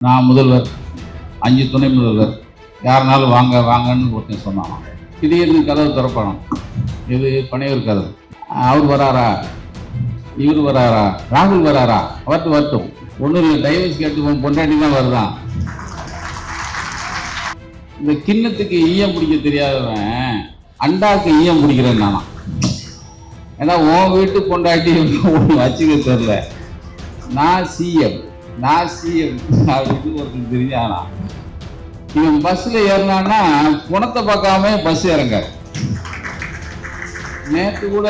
நான் முதல்வர், 5 துணை முதல்வர், யாருனாலும் வாங்க வாங்கன்னு ஒருத்தன் சொன்னான். திடீர்னு கதவு திறப்பானோம். இது பனையூர் கதவு. அவர் வராரா, இவர் வராரா, ராகுல் வராரா, வரட்டும். ஒன்றும் இல்லை, டைவர்ஸ் கேட்டு பொண்டாட்டி தான் வருதான். இந்த கிண்ணத்துக்கு ஈயம் பிடிக்க தெரியாதவன் அண்டாக்கு ஈயம் பிடிக்கிறேன் நானா. ஏன்னா உன் வீட்டு பொண்டாட்டி வச்சுக்க தெரியல. நான் சிஎம் அப்படின்னு ஒருத்தர் தெரிஞ்சானா. இவன் பஸ்ல ஏறினான்னா குணத்தை பார்க்காம பஸ் இறங்க. நேற்று கூட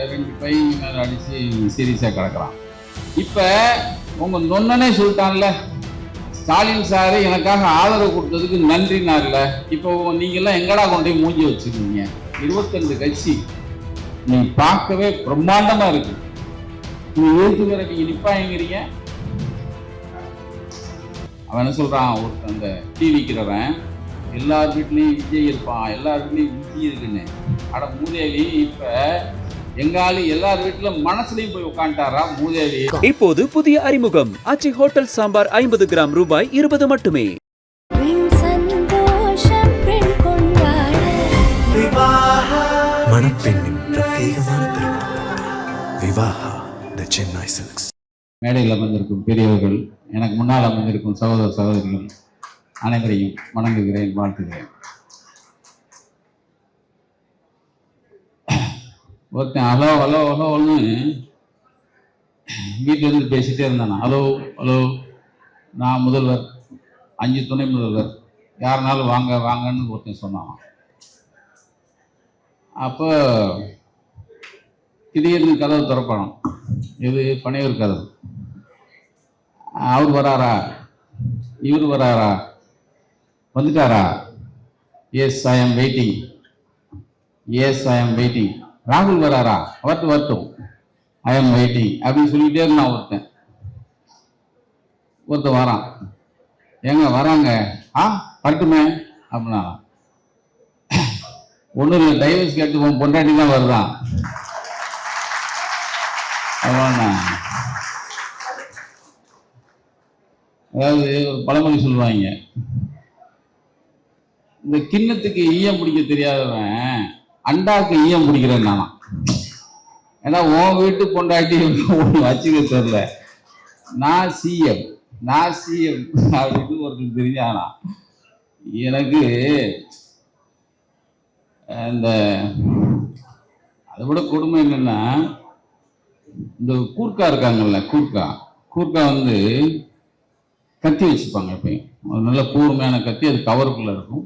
2 பையன் மேல அடிச்சு சீரியஸா கிடக்குறான். இப்ப உங்க நொன்னனே சொல்லிட்டான்ல, ஸ்டாலின் சாரு எனக்காக ஆதரவு கொடுத்ததுக்கு நன்றினார்ல. இப்போ நீங்க எல்லாம் எங்கடா கொண்டு போய் மூஞ்சி வச்சிருக்கீங்க? 22 கட்சி, நீ பார்க்கவே பிரம்மாண்டமா இருக்கு. நீ எழுத்துக்கிற நீங்க நிப்பாங்கிறீங்க. அவன் என்ன சொல்றான், ஒரு அந்த டீ விற்கிறவன் எல்லார் வீட்லயும் விஜய் இருப்பான், எல்லார் வீட்லயும் விஜய் இருக்குன்னு. அட மூதேவி, இப்ப எங்காலு எல்லார் வீட்டுல மனசுலயும் போய் உட்காந்துட்டாரா மூதேவி. இப்போது புதிய அறிமுகம் ஆச்சி ஹோட்டல் சாம்பார் 50 கிராம் ரூபாய் 20 மட்டுமே. மணப்பெண்ணின் பிரத்யேகமான திருமணம் விவாஹா தி சென்னை சில்க்ஸ். மேடையில் அமர்ந்திருக்கும் பெரியவர்கள், எனக்கு முன்னால் அமர்ந்திருக்கும் சகோதர சகோதரிகள் அனைவரையும் வணங்குகிறேன், வாழ்த்துகிறேன். ஒருத்தன் ஹலோ ஹலோ ஹலோன்னு வீட்டிலேருந்து பேசிகிட்டே இருந்தானா. ஹலோ ஹலோ, நான் முதல்வர், 5 துணை முதல்வர், யாருனாலும் வாங்க வாங்கன்னு ஒருத்தன் சொன்னான். அப்போ திடீர்னு கதவு திறப்பானோம். இது பனையூர் கதவு. அவர் வராரா, இவர் வராரா, வந்துட்டாரா? எஸ் ஐ எம் வெயிட்டிங், ராகுல் வராரா, வரட்டும், ஐ எம் வெயிட்டிங் அப்படின்னு சொல்லிக்கிட்டே இருந்தான். ஒருத்தன் வரான். ஏங்க வராங்க, வரட்டுமே அப்படின்னா. ஒன்றும் இல்லை, டைவர்ஸ் கேட்டு பொண்டாட்டி தான் வருதான். அதாவது ஒரு பழமொழி சொல்லுவாங்க, இந்த கிண்ணத்துக்கு ஈயம் பிடிக்க தெரியாதவன் அண்டாக்கு ஈயம் பிடிக்கிறேன் நானா. ஏன்னா உன் வீட்டு பொண்டாட்டி வச்சுக்க தெரியல. நான் சிஎம் அப்படின்னு ஒருத்தர் தெரிஞ்சானா. எனக்கு இந்த அதை விட கொடுமை என்னன்னா, இந்த கூர்க்கா இருக்காங்கல்ல, கூர்க்கா வந்து கத்தி வச்சுப்பாங்க. எப்பயும் ஒரு நல்ல கூர்மையான கத்தி, அது கவருக்குள்ள இருக்கும்.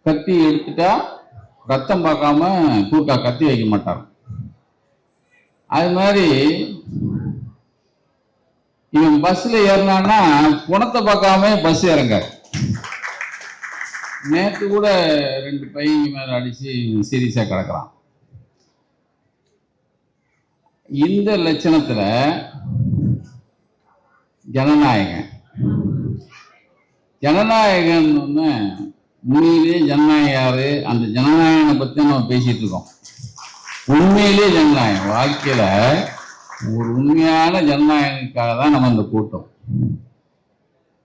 கத்தி எடுத்துட்டா ரத்தம் பார்க்காம கூர்க்கா கத்தி வைக்க மாட்டாங்க. அது மாதிரி இவன் பஸ்ல ஏறினான்னா குணத்தை பார்க்காம பஸ் இறங்க. நேற்று கூட 2 பையன் மேல அடிச்சு சீரியஸா கிடக்குறான். இந்த லட்சணத்துல ஜனநாயகன் உண்மையிலேயே ஜனநாயகம் யாரு? அந்த ஜனநாயகனை பத்தி நம்ம பேசிட்டு இருக்கோம். உண்மையிலேயே ஜனநாயகம் வாழ்க்கையில ஒரு உண்மையான ஜனநாயகனுக்காக தான் நம்ம இந்த கூட்டம்.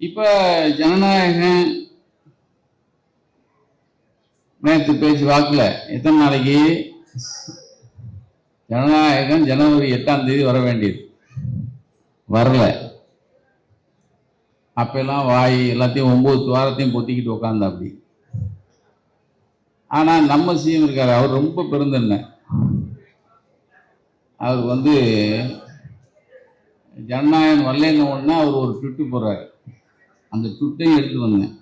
இப்ப ஜனநாயகம் நேற்று பேசி வாக்குல எத்தனை நாளைக்கு? ஜனநாயகம் ஜனவரி 8ஆம் தேதி வர வேண்டியது, வரல. அப்பெல்லாம் வாய் எல்லாத்தையும் 9 வாரத்தையும் பொத்திக்கிட்டு உட்காந்து அப்படி. ஆனா நம்ம சிஎம் இருக்காரு, அவர் ரொம்ப பெருந்தன்மை. அவர் ஜனநாயகம் வரலன்னு ஒன்னா அவர் ஒரு ட்விட்டு போடுறாரு. அந்த ட்விட்டையும் எடுத்து வந்தேன்.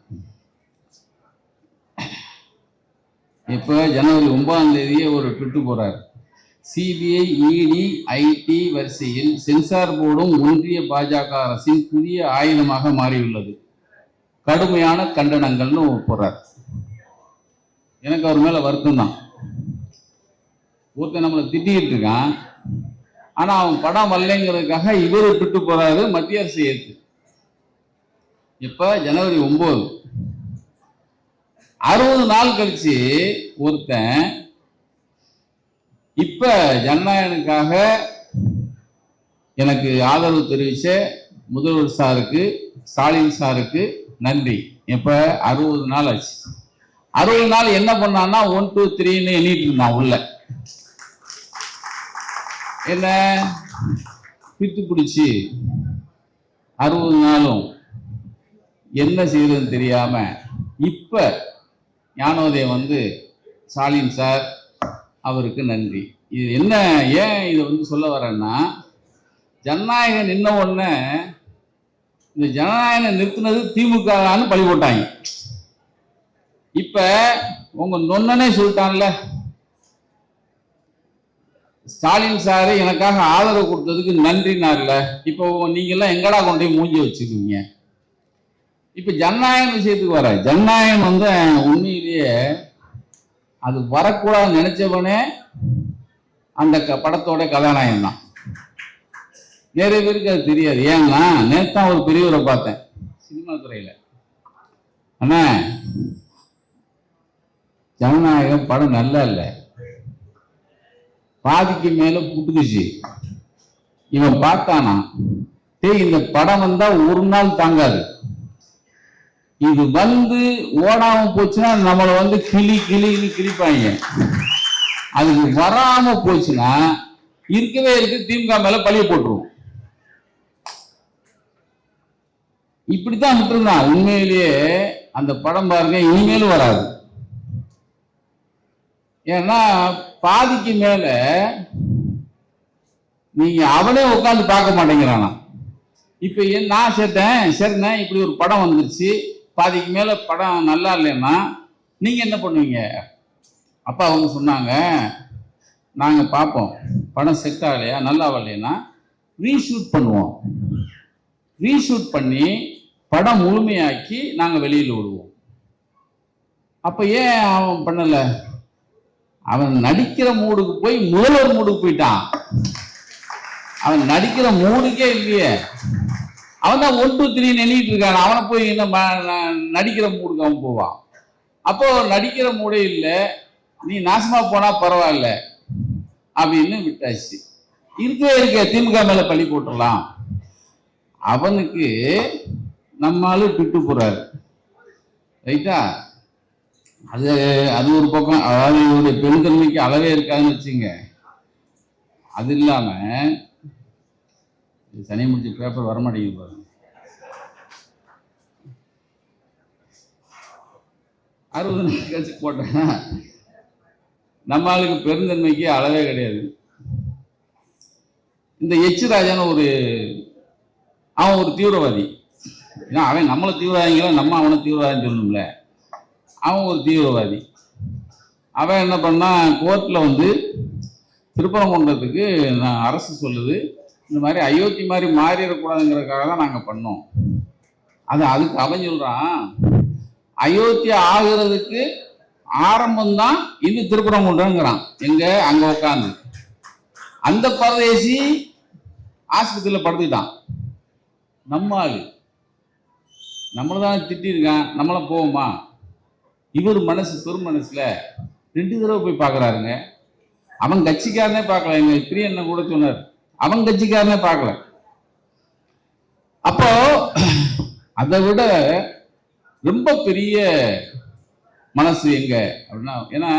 இப்போ ஜனவரி 9ஆம் தேதியே ஒரு ட்விட்டு போடுறாரு. சிபிஐ, இடி, ஐடி வரிசையில் சென்சார் போர்டும் ஒன்றிய பாஜக அரசின் புதிய ஆயுதமாக மாறியுள்ளது, கடுமையான கண்டனங்கள்னு போடுறார். எனக்கு அவர் மேல வருத்தம் தான். ஒருத்தன் நம்மளை திட்டிகிட்டு இருக்கான், ஆனா அவன் படம் வரலைங்கிறதுக்காக இவரு விட்டு போறாரு மத்திய அரசு ஏற்று. இப்ப ஜனவரி 9, 60 நாள் கழிச்சு ஒருத்தன் இப்ப ஜனநாயகனுக்காக எனக்கு ஆதரவு தெரிவிச்ச முதல்வர் சாருக்கு ஸ்டாலின் சாருக்கு நன்றி. இப்ப 60 நாள் ஆச்சு. 60 நாள் என்ன பண்ணான்னா 1 2 3ன்னு எண்ணிட்டு இருந்தான் உள்ள. என்ன பித்து பிடிச்சி 60 நாளும் என்ன செய்யறதுன்னு தெரியாம இப்ப ஞானோதயம் வந்து ஸ்டாலின் சார் அவருக்கு நன்றி. இது என்ன, ஏன் இதை வந்து சொல்ல வரேன்னா, ஜனநாயகம் நின்ன உடனே இந்த ஜனநாயகம் நிறுத்தினது திமுகன்னு பழி போட்டாங்க. இப்ப உங்க நொன்னனே சொல்லிட்டான்ல, ஸ்டாலின் சாரு எனக்காக ஆதரவு கொடுத்ததுக்கு நன்றினார்ல. இப்போ நீங்க எல்லாம் எங்கடா கொண்டு போய் மூஞ்சி வச்சுக்குவீங்க? இப்ப ஜனநாயகம் விஷயத்துக்கு வர, ஜனநாயகம் வந்து உண்மையிலேயே அது வரக்கூடாதுன்னு நினைச்சவனே அந்த படத்தோட கதாநாயகம் தான். நிறைய பேருக்கு அது தெரியாது. ஏன்னா நேத்தான் ஒரு பெரியவரை பார்த்தேன் சினிமா துறையில. ஆனா ஜனநாயகம் படம் நல்லா இல்லை, பாதிக்கு மேல புட்டுக்குச்சு. இவன் பார்த்தானா, இந்த படம் வந்தா ஒரு நாள் தாங்காது, இது வந்து ஓடாம போச்சுன்னா நம்மளை வந்து கிளின்னு கிழிப்பாங்க. அதுக்கு வராம போச்சுன்னா இருக்கவே இருக்கு திமுக மேல பழிய போட்டுருவோம். இப்படித்தான் விட்டுருந்தான். உண்மையிலேயே அந்த படம் பாருங்க இனிமேலும் வராது. ஏன்னா பாதிக்கு மேல நீங்க அவனே உட்காந்து பார்க்க மாட்டேங்கிறானா. இப்ப நான் சரிண்ணே இப்படி ஒரு படம் வந்துருச்சு, பாதிக்கு மேல படம் நல்லா இல்லைன்னா நீங்க என்ன பண்ணுவீங்க? அப்பா அவங்க சொன்னாங்க, நாங்க பார்ப்போம், படம் செட் ஆகலையா நல்லா வரலைன்னா ரீஷூட் பண்ணுவோம், ரீஷூட் பண்ணி படம் முழுமையாக்கி நாங்க வெளியில விடுவோம். அப்ப ஏன் அவன் பண்ணல? அவன் நடிக்கிற மூடுக்கு போய் முதல்வர் மூடுக்கு போயிட்டான். அவன் நடிக்கிற மூடுக்கே இல்லையே, அவன் தான் 1 2 3 எண்ணிட்டு இருக்கான். அவனை போய் என்ன நடிக்கிற மூடுக்கு அவன் போவான்? அப்போ நடிக்கிற மூடே இல்லை, நீ நாசமா போனா பரவாயில்ல அப்படின்னு விட்டாச்சு. இருக்க திமுக மேல பழி போட்டுடலாம். அவனுக்கு நம்மாலும் விட்டு போறாரு, ரைட்டா? அது ஒரு பக்கம். அதாவது இவருடைய பெருந்தன்மைக்கு அளவே இருக்காதுன்னு வச்சுங்க. அது இல்லாம சனி முடிச்ச பேப்பர் வரமாட்டேங்குது பாருங்க. 60 நாள் கழிச்சு போட்டேன்னா நம்ம ஆளுக்கு பெருந்தன்மைக்கு அளவே கிடையாது. இந்த எச் ராஜான்னு அவன் ஒரு தீவிரவாதி. ஏன்னா அவன் நம்மளை தீவிரவாதிங்களா, நம்ம அவனை தீவிரவாதின்னு சொல்லணும்ல. அவன் ஒரு தீவிரவாதி. அவன் என்ன பண்ணா, கோர்ட்டில் வந்து திருப்பரங்குன்றத்துக்கு நான் அரசு சொல்லுது இந்த மாதிரி அயோத்தி மாதிரி மாறிடக்கூடாதுங்கிறதுக்காக தான் நாங்கள் பண்ணோம். அதுக்கு அவன் சொல்றான், அயோத்தி ஆகிறதுக்கு ஆரம்பம்தான் இந்த திருப்பரங்குன்றங்கிறான். எங்க அங்க உட்காந்து அந்த பரதேசி ஆஸ்பத்திரியில் படுத்துக்கிட்டான். நம்ம ஆளு நம்மளதான் திட்டிருக்கான், நம்மள போவோமா? இவர் பெரும் மனசுல 2 தடவை போய் பார்க்கறாருங்க. அவன் கட்சிக்காரனே பார்க்கல. எங்க பிரியண்ண கூட சொன்னார், அவன் கட்சிக்காரனே பார்க்கல. அப்போ அதை விட ரொம்ப பெரிய மனசு எங்க அப்படின்னா, ஏன்னா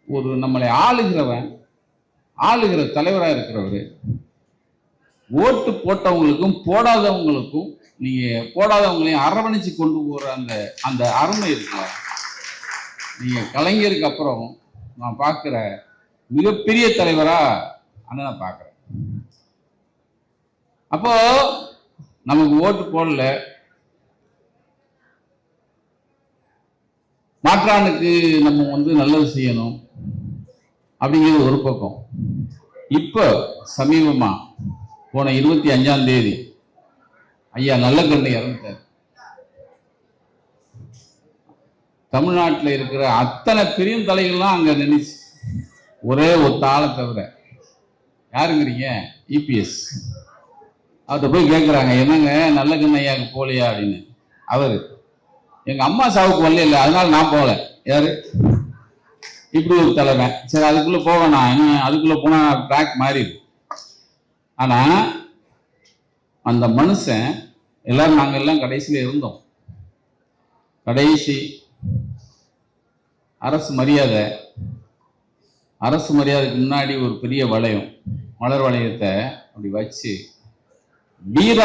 ஒரு நம்மளை ஆளுகிற தலைவராக இருக்கிறவரு ஓட்டு போட்டவங்களுக்கும் போடாதவங்களுக்கும், நீங்க போடாதவங்களையும் அரவணைச்சு கொண்டு போற அந்த அருமை இருக்குல்ல, நீங்க கலைஞருக்கு அப்புறம் நான் பார்க்கிற மிகப்பெரிய தலைவரா நான் பார்க்கிறேன். அப்போ நமக்கு ஓட்டு போடல, மாற்றானுக்கு நம்ம வந்து நல்லது செய்யணும் அப்படிங்கிறது ஒரு பக்கம். இப்ப சமீபமா போன 25ஆம் தேதி ஐயா நல்லகண்ணு இறந்துட்டார். தமிழ்நாட்டில் இருக்கிற அத்தனை பெரும் தலைகள்லாம் அங்க நினைச்சு, ஒரே ஒரு ஆளை தவிர. யாருங்கிறீங்க? இபிஎஸ். அவர்கிட்ட போய் கேட்குறாங்க, என்னங்க நல்லகண்ணு ஐயாவுக்கு போலையா அப்படின்னு. அவரு, எங்க அம்மா சாவுக்கு வரல, அதனால நான் போகல. யாரு? இப்படி ஒரு தலைவன். சரி, அதுக்குள்ள போவேண்ணா, என்ன அதுக்குள்ள போனா ட்ராக் மாறிடு. ஆனா அந்த மனுஷன் எல்லாரும் நாங்கள் எல்லாம் கடைசியில் இருந்தோம். கடைசி அரசு மரியாதைக்கு முன்னாடி ஒரு பெரிய வளையம், மலர் வளையத்தை அப்படி வச்சு வீர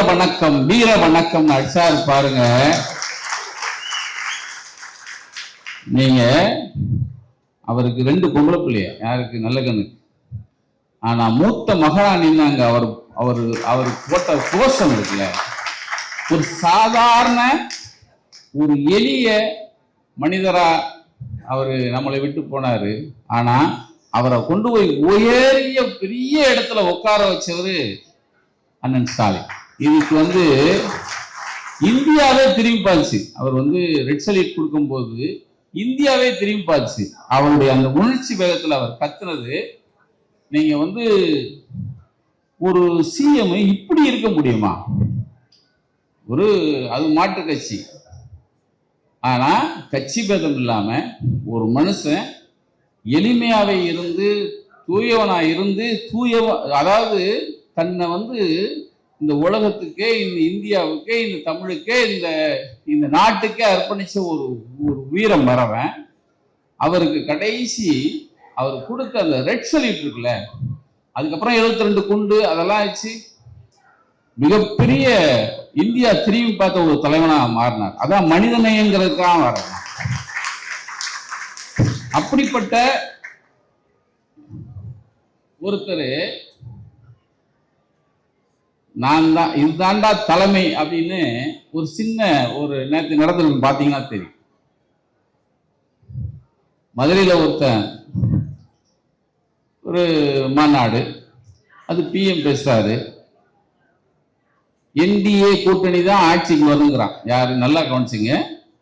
வணக்கம் அடிச்சாரு பாருங்க. நீங்க அவருக்கு 2 பொம்பளை பிள்ளைய, யாருக்கு? நல்ல கண்ணுக்கு. ஆனா மூத்த மகனா நின்னாங்க. அவர் போட்ட கோஷம் இருக்குல்ல, ஒரு சாதாரண ஒரு எளிய மனிதரா அவரு நம்மளை விட்டு போனாரு. ஆனா அவரை கொண்டு போய் உயரிய பெரிய இடத்துல உட்கார வச்சவரு அண்ணன் ஸ்டாலின். இதுக்கு இந்தியாவே திரும்பி பார்த்துச்சு. அவர் ரெட் சல்யூட் கொடுக்கும்போது இந்தியாவே திரும்பி பார்த்துச்சு. அவருடைய அந்த உணர்ச்சி வேகத்துல அவர் கத்துனது, நீங்க ஒரு சிஎம் இப்படி இருக்க முடியுமா? அது மாற்று கட்சி. ஆனா கட்சி பேதம் இல்லாம ஒரு மனுஷன் எளிமையாவே இருந்து தூயவனா இருந்து அதாவது தன்னை இந்த உலகத்துக்கே, இந்த இந்தியாவுக்கே, இந்த தமிழுக்கே, இந்த நாட்டுக்கே அர்ப்பணிச்ச ஒரு வீரம் வரவன். அவருக்கு கடைசி அவர் கொடுத்த அந்த ரெட் சல்யூட் இருக்குல்ல, அதுக்கப்புறம் 72 குண்டு அதெல்லாம் ஆச்சு. மிகப்பெரிய இந்தியா திரும்பி பார்த்த ஒரு தலைவனாக மாறினார். அதான் மனிதநேயங்கிறதுக்காக வர. அப்படிப்பட்ட ஒருத்தர் நான் தான், இதுதான்டா தலைமை அப்படின்னு ஒரு சின்ன நேற்று நடந்திருக்கு, பார்த்தீங்கன்னா தெரியும். மதுரையில் ஒரு மாநாடு, அது பிஎம் பேசுறாரு. என்டிஏ கூட்டணி தான் ஆட்சிக்கு வருங்கிறான். யாரு? நல்லா கவனிச்சுங்க.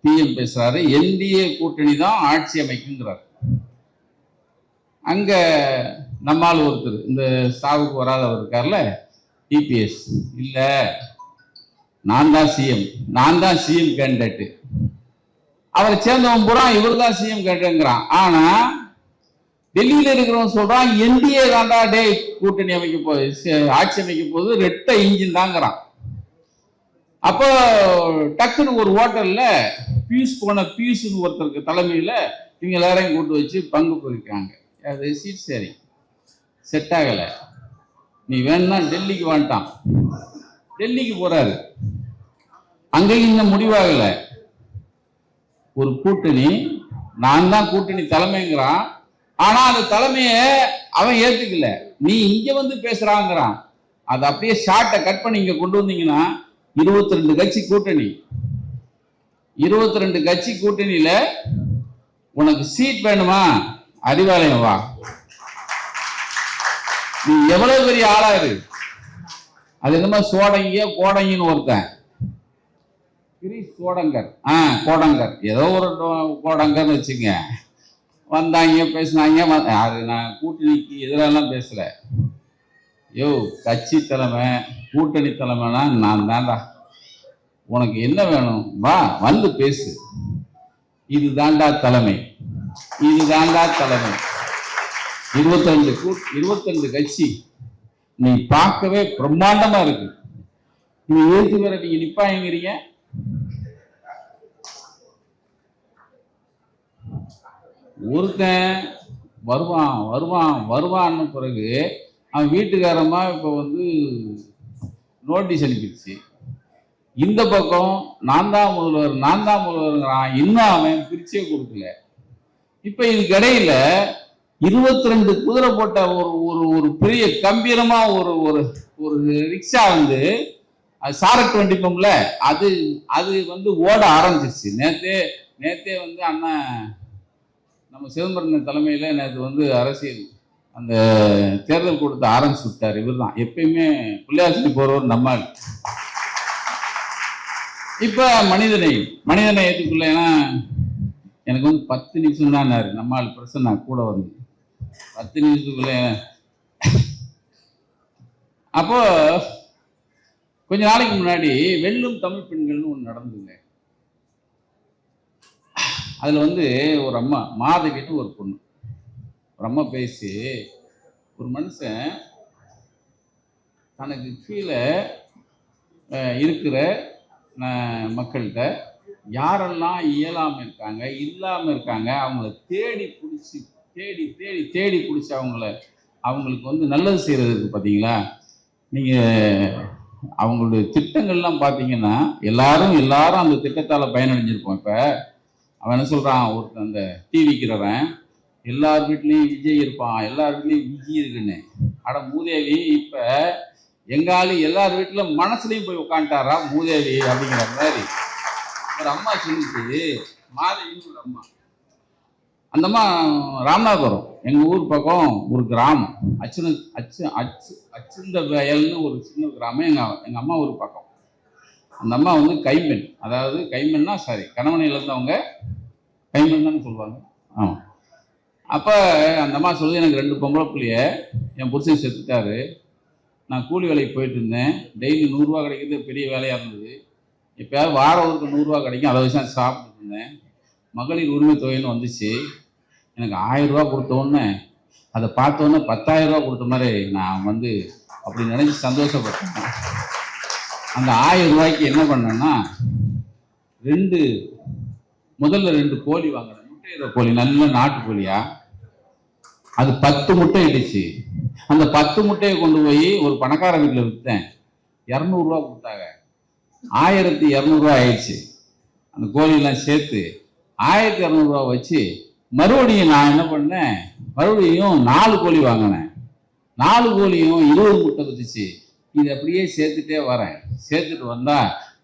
பிஎம் பேசுறாரு, என்டிஏ கூட்டணி தான் ஆட்சி அமைக்குங்கிறார். அங்க நம்மால் ஒருத்தர், இந்த சாவுக்கு வராதவர் இருக்கார்ல, டிபிஎஸ், இல்ல நான் தான் சிஎம் கேண்டிடேட். அவரை சேர்ந்தவன் பூரா இவர் தான் சிஎம் கேண்டிடேட்ங்கிறான். ஆனா டெல்லியில இருக்கிறவன் சொல்றான், என்டிஏ தாண்டா டே கூட்டணி அமைக்க போகுது, ஆட்சி அமைக்க போகுது, ரெட்டை இன்ஜின் தாங்கிறான். அப்போ டக்குன்னு ஒரு ஹோட்டல்ல பியூஷ்னு ஒருத்தருக்கு தலைமையில இவங்க எல்லாரையும் கூட்டு வச்சு பங்கு போயிருக்காங்க. அது சீட் சரி செட் ஆகலை. நீ வேணும்னா டெல்லிக்கு வந்துட்டான். டெல்லிக்கு போறாரு. அங்கேயும் இன்னும் முடிவாகல. ஒரு கூட்டணி, நான் தான் கூட்டணி தலைமைங்கிறான். ஆனா அந்த தலைமைய அவன் ஏத்துக்கல. நீ இங்க பேசுறாங்கிறான். அதை அப்படியே ஷார்ட்டை கட் பண்ணி இங்க கொண்டு வந்தீங்கன்னா 22 கட்சி கூட்டணி. 22 கட்சி கூட்டணியில உனக்கு சீட் வேணுமா? அறிவாலயம் வா. நீ எவ்வளவு பெரிய ஆளா இரு. அது என்னமோ சோடங்கிய கோடங்கின்னு ஒருத்தன், கோடங்கர், ஏதோ ஒரு கோடங்கர்னு வச்சுங்க. வந்தாங்க, பேசினாங்க. நான் கூட்டணிக்கு எதிரெல்லாம் பேசல. கட்சி தலைமை, கூட்டணி தலைமைனா நான் தாண்டா. உனக்கு என்ன வேணும்? வா, பேசு. இது தாண்டா தலைமை. 22 கட்சி. நீ பார்க்கவே பிரம்மாண்டமா இருக்கு. நீ ஏற்று வேற நீங்க நிப்பாங்கிறீங்க. ஒருத்தன் வருவான்னு பிறகு அவன் வீட்டுக்காரமா இப்ப நோட்டீஸ் அனுப்பிடுச்சு. இந்த பக்கம் நான் தான் முதல்வருங்கிறான். இன்னும் அவன் பிரிச்சே கொடுக்கல. இப்ப இதுக்கு இடையில 22 குதிரை போட்ட ஒரு பெரிய கம்பீரமா ஒரு ரிக்ஷா சாரட் வண்டிப்போம்ல, அது ஓட ஆரம்பிச்சிருச்சு. நேத்தே அண்ணன் நம்ம சிதம்பரம் தலைமையில நேற்று அரசியல் அந்த தேர்தல் கூட்டத்தை ஆரம்பிச்சு விட்டார். இவர் தான் எப்பயுமே பிள்ளையாசி போறவர் நம்மால். இப்ப மனிதநேயத்துக்குள்ள, ஏன்னா எனக்கு 10 நிமிஷம் தான் நம்மால் பிரச்சனை கூட 10 நிமிஷத்துக்குள்ள. அப்போ கொஞ்ச நாளைக்கு முன்னாடி வெல்லும் தமிழ் பெண்கள்னு ஒன்று நடந்ததுங்க. அதுல ஒரு அம்மா, மாதவின்னு ஒரு பொண்ணு, ஒரு அம்மா பேசி, ஒரு மனுஷன் தனக்கு கீழே இருக்கிற மக்கள்கிட்ட யாரெல்லாம் இயலாமல் இருக்காங்க, இல்லாமல் இருக்காங்க, அவங்கள தேடி பிடிச்சி அவங்களுக்கு வந்து நல்லது செய்கிறதுக்கு பார்த்தீங்களா, நீங்கள் அவங்களுடைய திட்டங்கள்லாம் பார்த்தீங்கன்னா எல்லாரும் அந்த திட்டத்தால் பயனடைஞ்சிருப்போம். இப்போ அவன் என்ன சொல்கிறான், ஒருத்தன் அந்த டிவிக்கிறவன் எல்லார் வீட்லேயும் விஜய் இருப்பான், எல்லார் வீட்லேயும் விஜய் இருக்குன்னு. அட மூதேவி, இப்போ எங்காலு எல்லார் வீட்டிலும் மனசுலையும் போய் உட்காந்துட்டாரா மூதேவி அப்படிங்கிற மாதிரி ஒரு அம்மா சொல்லிட்டு, மாதவின்னு ஒரு அம்மா. அந்த அம்மா ராமநாதபுரம், எங்கள் ஊர் பக்கம் ஒரு கிராமம், அச்சுந்த வயல்னு ஒரு சின்ன கிராமம் எங்கள் அம்மா ஊர் பக்கம். அந்த அம்மா வந்து கைம்பெண், அதாவது கைம்பெண்ணா கணவனை இழந்தவங்க கைம்பெண் தானே சொல்லுவாங்க. ஆமாம். அப்போ அந்த அம்மா சொல்லுது, எனக்கு 2 பொம்பளை பிள்ளைய, என் புருஷன் செத்துட்டாரு, நான் கூலி வேலைக்கு போயிட்டு இருந்தேன், டெய்லி 100 ரூபா கிடைக்கிறது பெரிய வேலையாக இருந்தது, எப்போயாவது வாரம் ஒரு 100 ரூபா கிடைக்கும், அதை வச்சு நான் சாப்பிட்டு இருந்தேன். மகளிர் உரிமை தொகைன்னு வந்துச்சு, எனக்கு 1000 ரூபா கொடுத்தோன்னே அதை பார்த்தோன்னே 10,000 ரூபா கொடுத்த மாதிரி நான் வந்து அப்படி நினைச்சு சந்தோஷப்பட்டேன். அந்த 1000 ரூபாய்க்கு என்ன பண்ணேன்னா, முதல்ல 2 கோழி வாங்கினேன், முட்டையிற கோழி, நல்ல நாட்டு கோழியா, அது 10 முட்டை இடிச்சு. அந்த 10 முட்டையை கொண்டு போய் ஒரு பணக்கார வீட்டில் விற்றேன், 200 ரூபா கொடுத்தாங்க, 1200 ரூபா ஆயிடுச்சு. அந்த கோழியெல்லாம் சேர்த்து 1200 ரூபா வச்சு மறுபடியும் நான் என்ன பண்ணேன், மறுபடியும் 4 கோழி வாங்கினேன், 4 கோழியும் 20 முட்டை வந்துச்சு. இது அப்படியே சேர்த்துட்டே வரேன், சேர்த்துட்டு வந்தா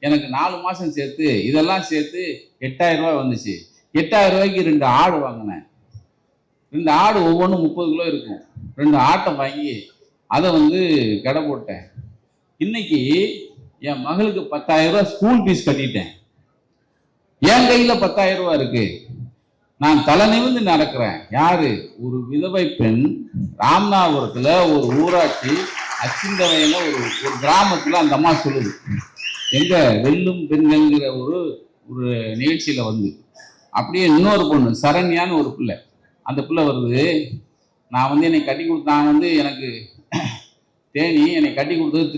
எனக்கு 4 மாதம் சேர்த்து இதெல்லாம் சேர்த்து 8000 ரூபாய் வந்துச்சு. 8000 ரூபாய்க்கு 2 ஆடு வாங்கினேன். 2 ஆடு ஒவ்வொன்றும் 30 கிலோ இருக்கும். 2 ஆட்டை வாங்கி அதை வந்து கடை போட்டேன். இன்னைக்கு என் மகளுக்கு 10,000 ரூபாய் ஸ்கூல் ஃபீஸ் கட்டிட்டேன். என் கையில் 10,000 ரூபாய் இருக்கு. நான் தலை நிமிர்ந்து நடக்கிறேன். யாரு? ஒரு விதவை பெண், ராமநாதபுரத்தில் ஒரு ஊராட்சி அச்சிந்தவையில் ஒரு கிராமத்தில் அந்த அம்மா சொல்லுது, எங்க வெல்லும் பெண்கள்ங்கிற ஒரு நிகழ்ச்சியில் வந்து அப்படியே இன்னொரு பொண்ணு சரண்யான்னு ஒரு பிள்ளை, அந்த பிள்ளை வருது, நான் வந்து என்னை கட்டி நான் வந்து எனக்கு தேனி என்னை கட்டி கொடுத்தது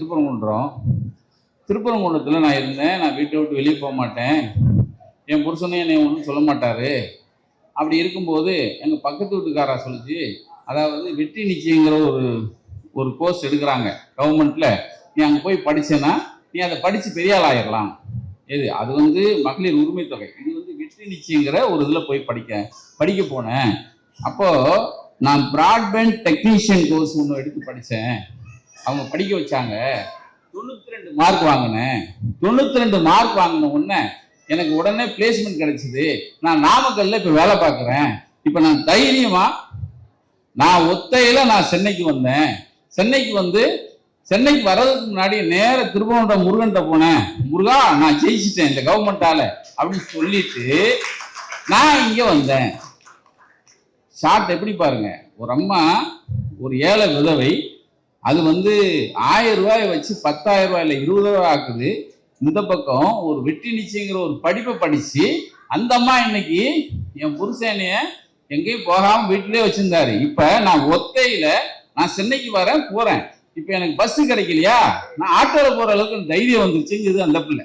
திருப்பரங்குன்றத்தில் நான் இருந்தேன், நான் வீட்டை விட்டு வெளியே போக மாட்டேன், என் புருஷனே என்னை ஒன்றும் சொல்ல மாட்டார். அப்படி இருக்கும்போது எங்கள் பக்கத்து வீட்டுக்காரா சொல்லிச்சு, அதாவது வெற்றி நிச்சயங்கிற ஒரு கோர்ஸ் எடுக்கிறாங்க கவர்மெண்ட்டில், நீ அங்கே போய் படித்தேன்னா நீ அதை படித்து பெரிய ஆள் ஆகிடலாம். அது வந்து மகளிர் உரிமை தொகை. இது வந்து வெற்றி நிச்சயங்கிற ஒரு இதில் போய் படிக்க போனேன். அப்போது நான் பிராட்பேண்ட் டெக்னீஷியன் கோர்ஸ் ஒன்று எடுத்து படித்தேன். அவங்க படிக்க வச்சாங்க, 92 மார்க் வாங்கினேன். 92 மார்க் வாங்கின உடனே எனக்கு உடனே பிளேஸ்மெண்ட் கிடைச்சிது. நான் நாமக்கல்ல இப்போ வேலை பார்க்குறேன். இப்போ நான் தைரியமாக நான் ஒத்தையில் நான் சென்னைக்கு வந்தேன். சென்னைக்கு வர்றதுக்கு முன்னாடி நேர திருப்பரங்குன்றம் முருகன்கிட்ட போனேன். முருகா, நான் ஜெயிச்சிட்டேன் இந்த கவர்மெண்டால அப்படின்னு சொல்லிட்டு நான் இங்கே வந்தேன். ஷார்ட் எப்படி பாருங்க, ஒரு அம்மா ஒரு ஏழை விதவை, அது வந்து 1000 ரூபாயை வச்சு 10,000 ரூபாயில 20 ரூபாய் ஆக்குது. இந்த பக்கம் ஒரு வெற்றி நிச்சயங்கிற ஒரு படிப்பை படிச்சு அந்த அம்மா இன்னைக்கு என் புருஷனைய எங்கேயும் போகாம வீட்டிலே வச்சிருந்தாரு. இப்ப நான் ஒத்தையில நான் சென்னைக்கு போறேன். இப்ப எனக்கு பஸ் கிடைக்கலையா, நான் ஆட்டோல போற அளவுக்கு தைரியம் வந்துருச்சுங்குது அந்த பிள்ளை.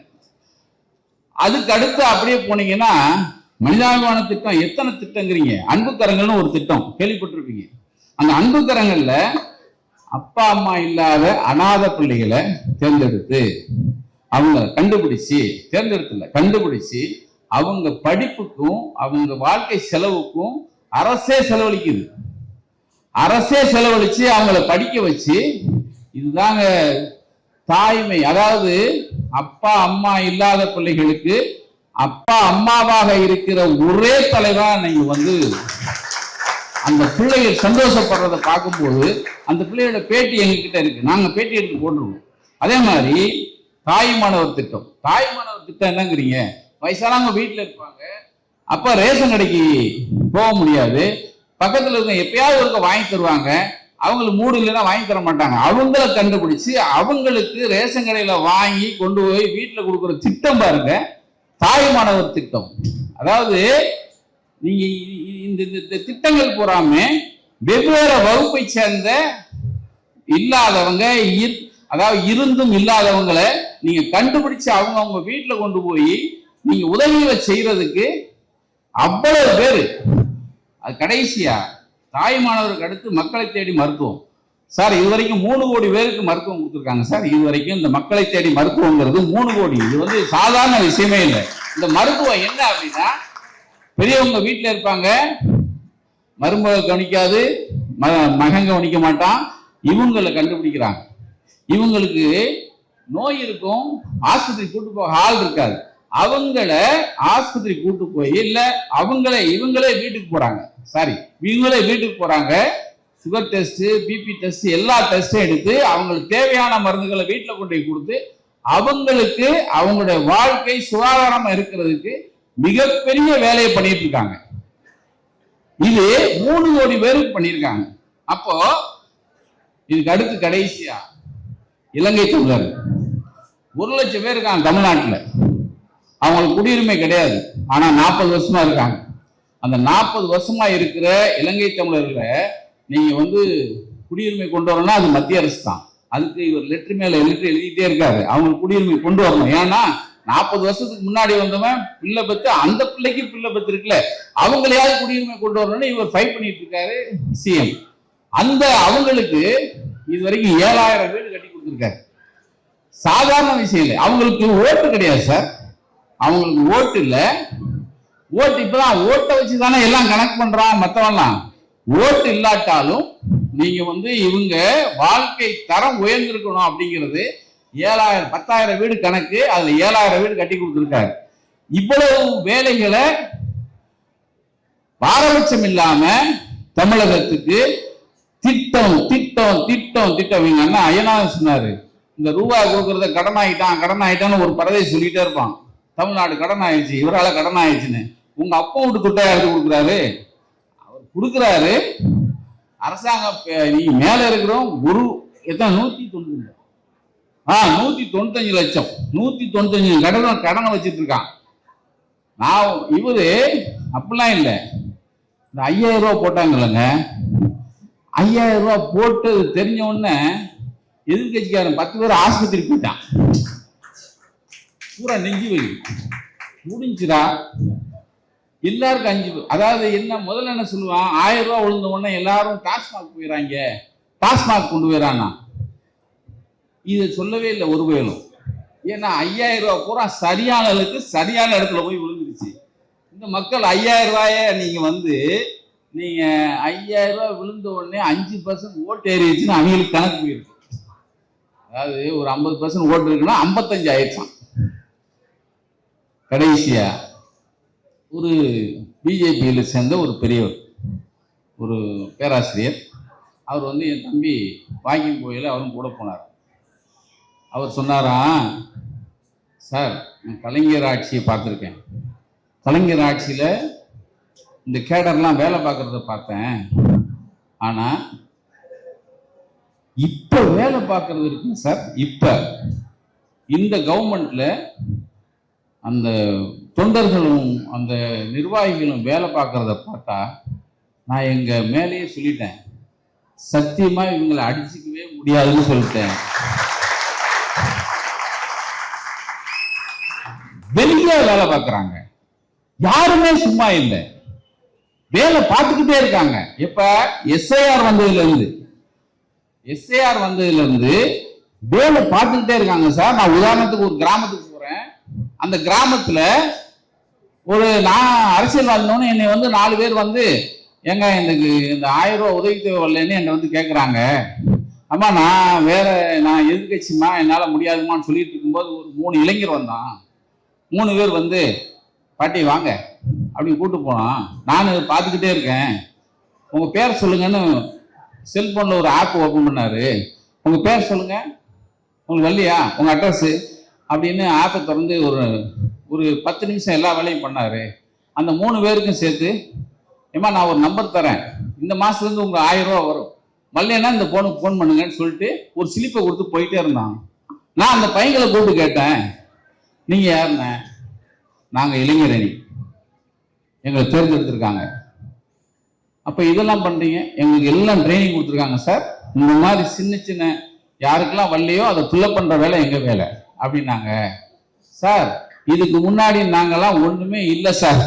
அதுக்கு அடுத்து அப்படியே போனீங்கன்னா மனிதாபிமான திட்டம், எத்தனை திட்டங்கிறீங்க, அன்புக்கரங்கள்னு ஒரு திட்டம் கேள்விப்பட்டிருப்பீங்க. அந்த அன்புக்கரங்கள்ல அப்பா அம்மா இல்லாத அநாத பிள்ளைகளை தேர்ந்தெடுத்து அவங்க கண்டுபிடிச்சு அவங்க படிப்புக்கும் அவங்க வாழ்க்கை செலவுக்கும் அரசே செலவழிக்குது. அரசே செலவழிச்சு அவங்கள படிக்க வச்சு, இதுதாங்க தாய்மை. அதாவது அப்பா அம்மா இல்லாத பிள்ளைகளுக்கு அப்பா அம்மாவாக இருக்கிற ஒரே தலைவன். நீங்க வந்து அந்த பிள்ளைகள் சந்தோஷப்படுறதை பார்க்கும்போது அந்த பிள்ளையோட பேட்டி எங்ககிட்ட இருக்கு, நாங்க பேட்டி எடுத்து போட்டுருவோம். அதே மாதிரி தாய்மானவர் திட்டம் என்னங்கிறீங்க, வயசானவங்க வீட்டில் இருப்பாங்க, அப்ப ரேஷன் கடைக்கு போக முடியாது, பக்கத்துல இருக்க எப்பயாவது இருக்க வாங்கி தருவாங்க, அவங்களுக்கு மூடு இல்லைன்னா வாங்கி தர மாட்டாங்க. அவங்கள கண்டுபிடிச்சு அவங்களுக்கு ரேஷன் கடையில வாங்கி கொண்டு போய் வீட்டில் கொடுக்குற திட்டம் பாருங்க, தாய்மானவர் திட்டம். அதாவது நீங்க இந்த திட்டங்கள் போறாம வெவ்வேறு வகுப்பை சேர்ந்த இல்லாதவங்க, அதாவது இருந்தும் இல்லாதவங்களை நீங்க கண்டுபிடிச்சு அவங்க வீட்டுல கொண்டு போய் நீங்க உதவிகளை செய்யறதுக்கு அவ்வளவு பேரு. அது கடைசியா தாய்மானவருக்கு அடுத்து மக்களை தேடி மருத்துவம். சார் இதுவரைக்கும் 3 கோடி பேருக்கு மருத்துவம் கொடுத்துருக்காங்க சார். இதுவரைக்கும் இந்த மக்களை தேடி மருத்துவங்கிறது 3 கோடி. இது சாதாரண விஷயமே இல்லை. இந்த மருத்துவம் என்ன அப்படின்னா, பெரியவங்க வீட்டுல இருப்பாங்க, மருமக கவனிக்காது, மகன் கவனிக்க மாட்டான், இவங்களை கண்டுபிடிக்கிறாங்க. இவங்களுக்கு நோய் இருக்கும், ஆஸ்பத்திரி கூட்டு போக ஆள் இருக்காது, அவங்கள ஆஸ்பத்திரி கூட்டு போய் இல்ல இவங்களே வீட்டுக்கு போறாங்க. சாரி, இவங்களே வீட்டுக்கு போறாங்க. சுகர் டெஸ்ட், பிபி டெஸ்ட், எல்லா டெஸ்டும் எடுத்து அவங்களுக்கு தேவையான மருந்துகளை வீட்டில் கொண்டு போய் கொடுத்து அவங்களுக்கு அவங்களுடைய வாழ்க்கை சுகாதாரமா இருக்கிறதுக்கு மிகப்பெரிய வேலையை பண்ணிட்டு இருக்காங்க. இது 3 கோடி பேருக்கு பண்ணியிருக்காங்க. அப்போ இதுக்கு அடுத்து கடைசியா இலங்கை தமிழர் 1 லட்சம் பேர் இருக்காங்க தமிழ்நாட்டில். அவங்களுக்கு குடியுரிமை கிடையாது, ஆனா 40 வருஷமா இருக்காங்க. அந்த 40 வருஷமா இருக்கிற இலங்கை தமிழர்களை நீங்க குடியுரிமை கொண்டு வரணும்னா அது மத்திய அரசு தான். அதுக்கு இவர் லெட்டர் மேல லெட்டர் எழுதிட்டே இருக்காரு, அவங்களுக்கு குடியுரிமை கொண்டு வரணும். ஏன்னா 40 வருஷத்துக்கு முன்னாடி வந்தவன் பிள்ளை பத்து, அந்த பிள்ளைக்கு பிள்ளை பத்து இருக்குல்ல, அவங்களையாவது குடியுரிமை கொண்டு வரணும்னு இவர் ஃபைட் பண்ணிட்டு இருக்காரு சிஎம். அந்த அவங்களுக்கு இது வரைக்கும் 7000 வீடு கட்டி கொடுத்துருக்காரு. சாதாரண விஷயம் இல்லை. அவங்களுக்கு ஓட்டு கிடையாது சார், அவங்களுக்கு ஓட்டு இல்லை. ஓட்டு இப்பதான் ஓட்டை வச்சுதானே எல்லாம் கணக்கு பண்றான் மற்றவெல்லாம். ஓட்டு இல்லாட்டாலும் நீங்க இவங்க வாழ்க்கை தரம் உயர்ந்திருக்கணும் அப்படிங்கிறது 7000 10,000 வீடு கணக்கு, அதுல 7000 வீடு கட்டி கொடுத்துருக்காரு. இவ்வளவு வேலைகளை பாரபட்சம் இல்லாம தமிழகத்துக்கு திட்டம் திட்டம் திட்டம் திட்டம். எங்க அண்ணா ஐயனார் சொன்னாரு, இந்த ரூபாய் கொடுக்கறத கடன் ஆயிட்டான்னு ஒரு பறவை சொல்லிட்டே இருப்பான். தமிழ்நாடு கடன் ஆயிடுச்சு, இவரால கடன் ஆயிடுச்சுன்னு. உங்க அப்பா வீட்டு துட்டை எடுத்து கொடுக்குறாரு, அவர் கொடுக்குறாரு. அரசாங்கம் நீங்க மேல இருக்கிறோம் குரு எத்தனை 195 லட்சம் 195 கடனை வச்சிட்டு இருக்கான். நான் இவரு அப்படிலாம் இல்லை. இந்த 5000 ரூபாய் போட்டாங்கல்லங்க, 5000 ரூபாய் போட்டு தெரிஞ்ச உடனே எதிர்கட்சிக்காரன் 10 பேர் ஆஸ்பத்திரி போயிட்டான். பூரா நெஞ்சு வலி முடிஞ்சுடா. எல்லாருக்கும் 5, அதாவது என்ன முதல்ல என்ன சொல்லுவான், 1000 ரூபாய் விழுந்த உடனே எல்லாரும் டாஸ்மாக் போயிடறாங்க, டாஸ்மாக் கொண்டு போயிடறான்னா. இதை சொல்லவே இல்லை ஒரு வேலும். ஏன்னா 5000 ரூபாய் பூரா சரியான அளவுக்கு சரியான இடத்துல போய் விழுந்துருச்சு. இந்த மக்கள் 5000 ரூபாய நீங்க 5000 ரூபாய் விழுந்த உடனே 5% ஓட்டு ஏறிடுச்சுன்னு அவங்களுக்கு கணக்கு போயிருக்கு. அதாவது ஒரு 50% ஓட்டு இருக்குன்னா 55 ஆயிடுச்சான். கடைசியா ஒரு பிஜேபியில் சேர்ந்த ஒரு பெரியவர், ஒரு பேராசிரியர், அவர் என் தம்பி வாக்கிங் கோயில அவரும் கூட போனார். அவர் சொன்னாராம், சார் நான் கலைஞர் ஆட்சியை பார்த்துருக்கேன், கலைஞர் ஆட்சியில் இந்த கேடர்லாம் வேலை பார்க்கறத பார்த்தேன், ஆனால் இப்போ வேலை பார்க்கறது இருக்குங்க சார். இப்போ இந்த கவர்மெண்ட்ல அந்த தொண்டர்களும் அந்த நிர்வாகிகளும் வேலை பார்க்கறத பார்த்தா நான் எங்க மேலேயே சொல்லிட்டேன், சத்தியமா இவங்களை அடிச்சுக்கவே முடியாதுன்னு சொல்லிட்டேன். வெளியே வேலை பார்க்கறாங்க, யாருமே சும்மா இல்லை, வேலை பார்த்துக்கிட்டே இருக்காங்க. இப்ப எஸ்ஐஆர் வந்ததுல இருந்து வேலை பார்த்துக்கிட்டே இருக்காங்க சார். நான் உதாரணத்துக்கு ஒரு கிராமத்துக்கு போறேன். அந்த கிராமத்துல நான் அரசியல் வாழ்ந்தோன்னு என்னை 4 பேர் ஏங்க இந்த 1000 ரூபாய் உதவித்தொகை வரலன்னு என்னை கேட்குறாங்க. அம்மா நான் எதிர்கட்சிமா என்னால் முடியாதுமான்னு சொல்லிட்டு இருக்கும்போது ஒரு 3 இளைஞர் வந்தான். 3 பேர் பாட்டி வாங்க அப்படி கூட்டு போனான். நான் பார்த்துக்கிட்டே இருக்கேன். உங்க பேர் சொல்லுங்கன்னு செல்போன்ல ஒரு ஆப் ஓப்பன் பண்ணாரு. உங்க பேர் சொல்லுங்க, உங்களுக்கு வரலையா உங்க அட்ரஸ் அப்படின்னு ஆப்பை திறந்து ஒரு 10 நிமிஷம் எல்லா வேலையும் பண்ணாரு. அந்த 3 பேருக்கும் சேர்த்து, ஏமா நான் ஒரு நம்பர் தரேன், இந்த மாசத்துலேருந்து உங்க 1000 ரூபா வரும், வரலன்னா இந்த போனுக்கு ஃபோன் பண்ணுங்கன்னு சொல்லிட்டு ஒரு ஸ்லிப்பை கொடுத்து போயிட்டே இருந்தான். நான் அந்த பையங்களை கூப்பிட்டு கேட்டேன், நீங்க யாருண்ண? நாங்க இளைஞர் அணி, எங்களை தேர்ந்தெடுத்திருக்காங்க. அப்ப இதெல்லாம் பண்றீங்க? எங்களுக்கு எல்லாம் ட்ரைனிங் கொடுத்துருக்காங்க சார். இந்த மாதிரி சின்ன சின்ன யாருக்கெல்லாம் வரலையோ அதை ஃபில்லப் பண்ற வேலை எங்க வேலை அப்படின்னாங்க. சார் இதுக்கு முன்னாடி நாங்கெல்லாம் ஒண்ணுமே இல்லை சார்,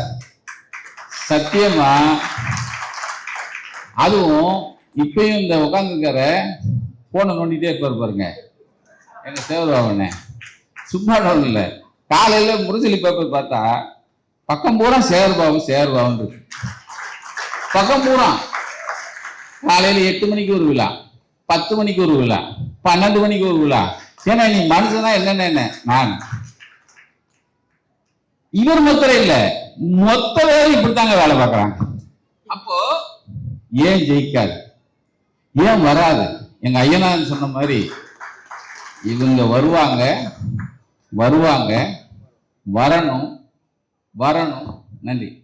சத்தியமா. அதுவும் இப்பயும் இந்த உட்காந்துருக்கிற போனை நோண்டிட்டே இருப்பார் பாருங்க எங்க சேவராவண்ணே, சும்மா இல்லை. காலையில முரசொலி பேப்பர் பார்த்தா பக்கம் பூரா சேகர்பாபு இருக்கு. பக்கம் பூரா காலையில 8 மணிக்கு ஒரு விழா, 10 மணிக்கு ஒரு விழா, 12 மணிக்கு ஒரு விழா. ஏன்னா நீ மனுஷனா என்னென்ன நான் இவர் மொத்தம் இல்ல, மொத்த பேரும் இப்படித்தாங்க வேலை பார்க்கறாங்க. அப்போ ஏன் ஜெயிக்காது, ஏன் வராது? எங்க ஐயனார் சொன்ன மாதிரி இவங்க வருவாங்க, வரணும். நன்றி.